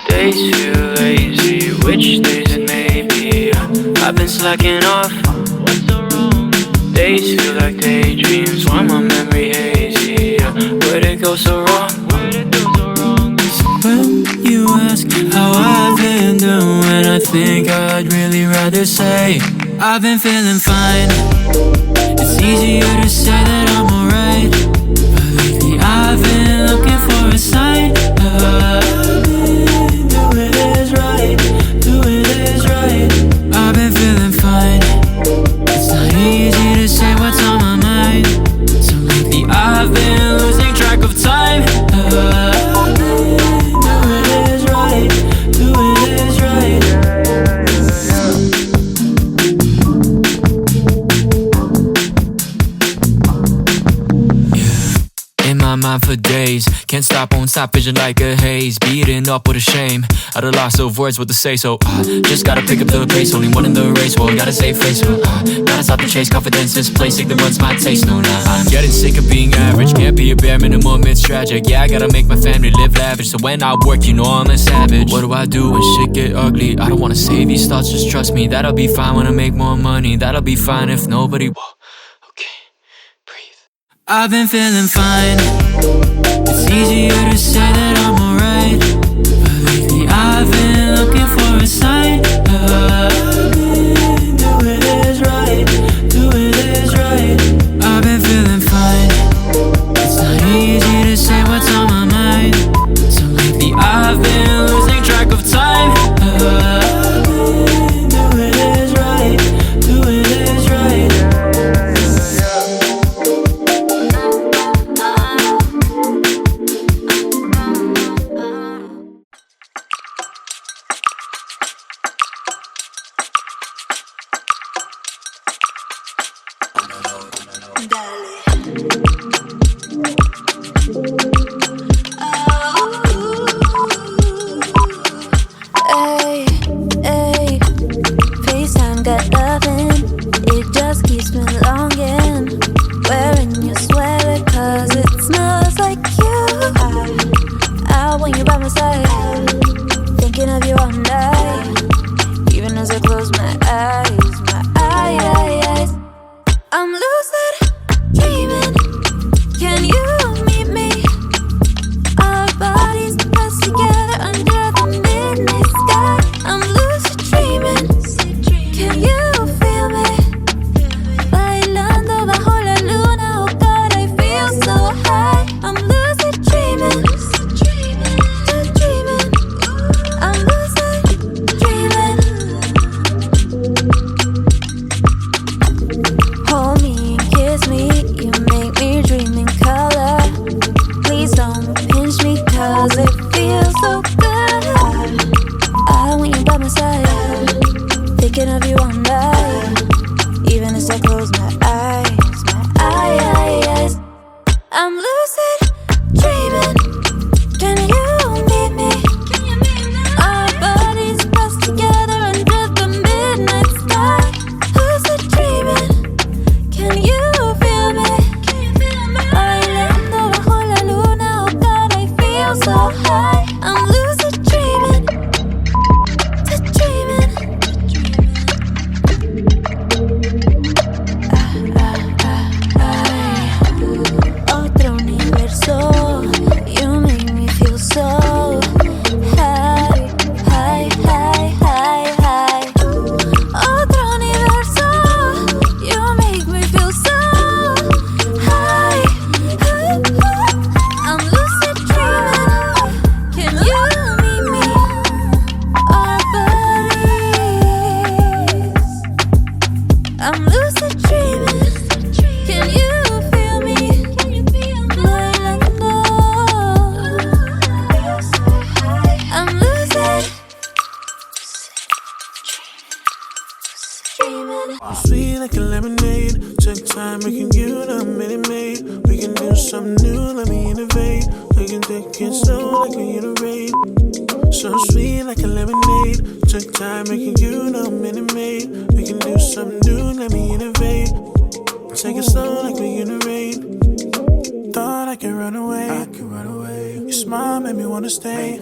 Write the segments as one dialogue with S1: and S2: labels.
S1: Days feel lazy, which days it may be. I've been slacking off. What's so wrong? Days feel like daydreams, why my memory hazy? Where'd it go so wrong? So when you ask how I've been doing, I think I'd really rather say I've been feeling fine. It's easier to say that I'm alright, but lately I've been looking for a sign. Doing is right, doing is right. I've been feeling fine. It's not easy to say what's on my mind, so lately I've been losing track of time. Doing is right, doing is right. In my mind for days, can't stop, won't stop, vision like a haze. Beating up with a shame, at a loss of words what to say. So just gotta pick up the pace, only one in the race. Well, gotta save face, gotta stop the chase. Confidence is place, ignorance my taste. No, nah, I'm getting sick of being average. Can't be a bare minimum, it's tragic. Yeah, I gotta make my family live lavish, so when I work, you know I'm a savage. What do I do when shit get ugly? I don't wanna say these thoughts, just trust me. That'll be fine when I make more money. That'll be fine if nobody... I've been feeling fine. It's easier to say that I'm alright, but lately I've been looking for a sign. Doing is right, doing is right. I've been feeling fine. It's not easy to say what's on my mind, so lately I've been losing track of time. Doing is right, doing is right.
S2: So sweet like a lemonade. Took time making you know Minute Maid. We can do something new, let me innovate. Take it slow like we in the rain. Thought I could run away. Your smile made me wanna stay.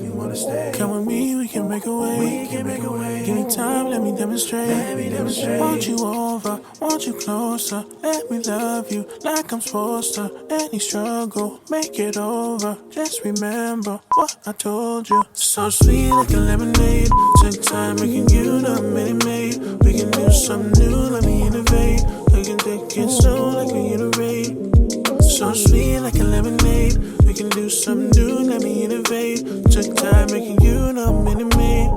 S2: Come with me, we can make a way. Give me time, let me demonstrate. Want you over, want you closer. Let me love you like I'm supposed to. Any struggle, make it over. Just remember what I told you. So sweet like a lemonade. Take time making you the Minute Maid. We can do something new, let me innovate. We can take it slow like we iterate. So sweet like a lemonade. We can do something new, let me innovate. Took time making you the Minute Maid.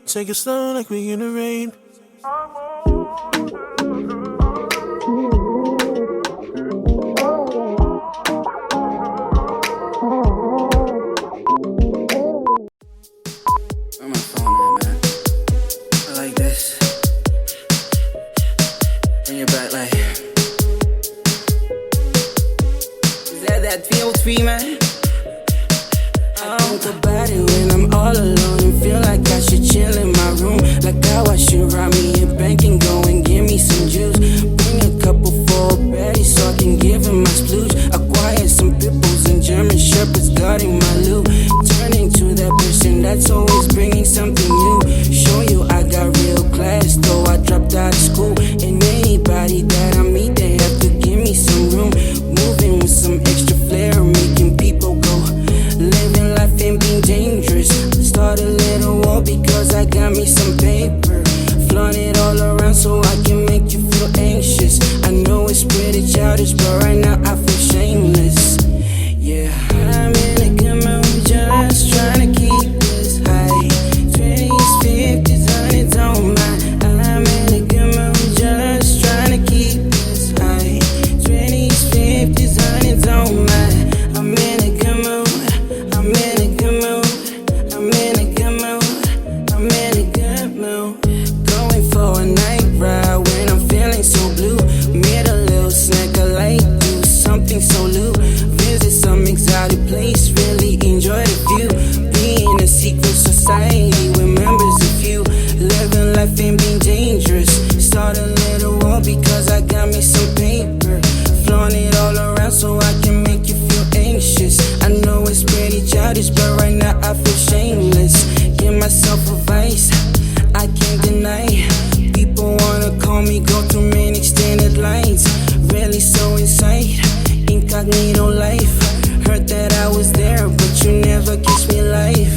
S2: Take it slow like we iterate.
S1: Where my phone at, man? I like this. Bring it back like. Is that VO3, man? I think about it when I'm all alone and feel like I should chill in my room. Like how I should rob me a bank and go and give me some juice. Bring a couple for a baddie so I can give him my splooge. Acquire some pipples and German shepherds guarding my loot. Turning to that person that's always bringing something new. Show you I got real class, though I dropped out of school. And anybody that I meet, they have to give me some room. Moving with some extra flair, making people go. Living life and being dangerous. Start a little war because I got me some paper. Flaunt it all around so I can make you feel anxious. I know it's pretty childish, but right now I feel shameless. Yeah, I'm in a good mood, just trying to keep this high. 20s, 50s, 100s on my. I'm in a good mood, just trying to keep this high. 20s, 50s, 100s on my. I'm in a good mood. I'm in a good mood. I'm in a good mood. I'm in a good mood. Going for a night ride when I'm feeling so blue. Made a little snack, I like do something so loose. Visit some exotic place, really enjoy the view. Be in a secret society with members of few. Living life and being dangerous. Start a little war because I got me some paper. Flaunt it all around so I can make you feel anxious. I know it's pretty childish, but right now I feel shameless. Give myself advice, I can't deny. People wanna call me, go through many extended lines. Really so inside, incognito life. Heard that I was there, but you never kissed me live.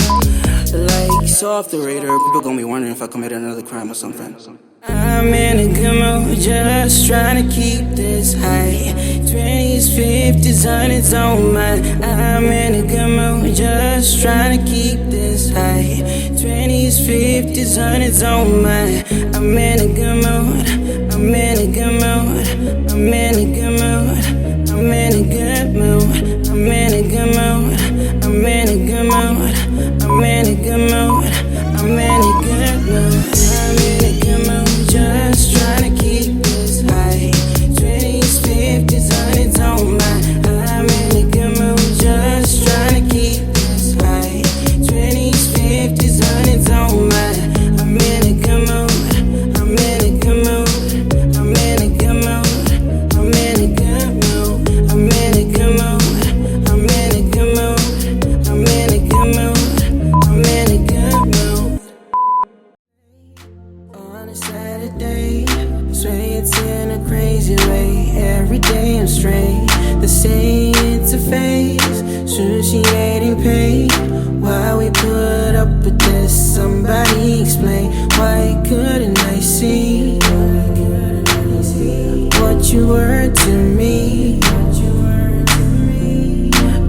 S1: Like, so off the radar, people gon' be wondering if I committed another crime or something. I'm in a good mood, just trying to keep this high. 20s, 50s, 100s on mine. I'm in a good mood, just trying to keep this high. 20s, 50s, 100s on mine. I'm in a good mood. I'm in a good mood. I'm in a good mood. I'm in a good mood. I'm in a good mood. I'm in a good mood. I'm in a good mood. I'm in a good mood. I'm in a good mood, just trying to keep this high. 20s, 50s, 100s on mine. I'm in a good mood, just trying to keep this high. 20s, 50s, 100s on mine. I'm in a good mood. I'm in a good mood. I'm in a good mood. I'm in a good mood. I'm in a good mood. I'm in a good mood. I'm in a good mood. I'm in a good mood. On a Saturday, swear it's in a crazy way. Every day I'm straight. They say it's a phase. Sushi getting paid. Why we put up with this? Somebody explain. Why couldn't I see what you were to me?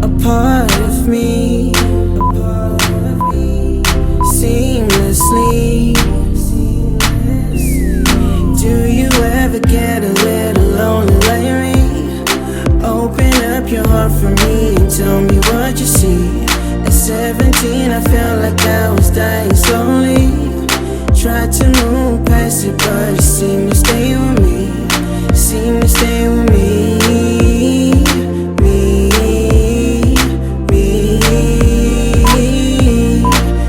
S1: A part of me, seamlessly. Do you ever get a little lonely lately? Open up your heart for me and tell me what you see. At 17 I felt like I was dying slowly. Tried to move past it, but you seem to stay with me. Seem to stay with me.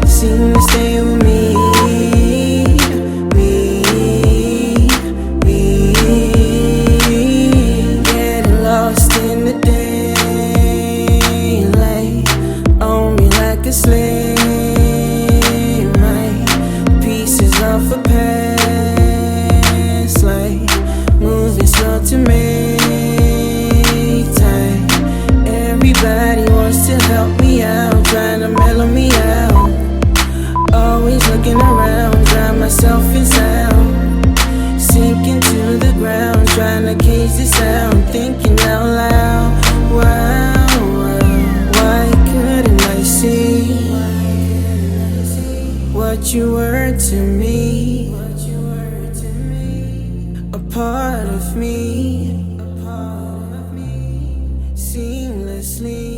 S1: Seem to stay with me. Getting lost in the day.
S3: I cage this out, I'm thinking out loud. Why couldn't I see what you were to me? A part of me, seamlessly.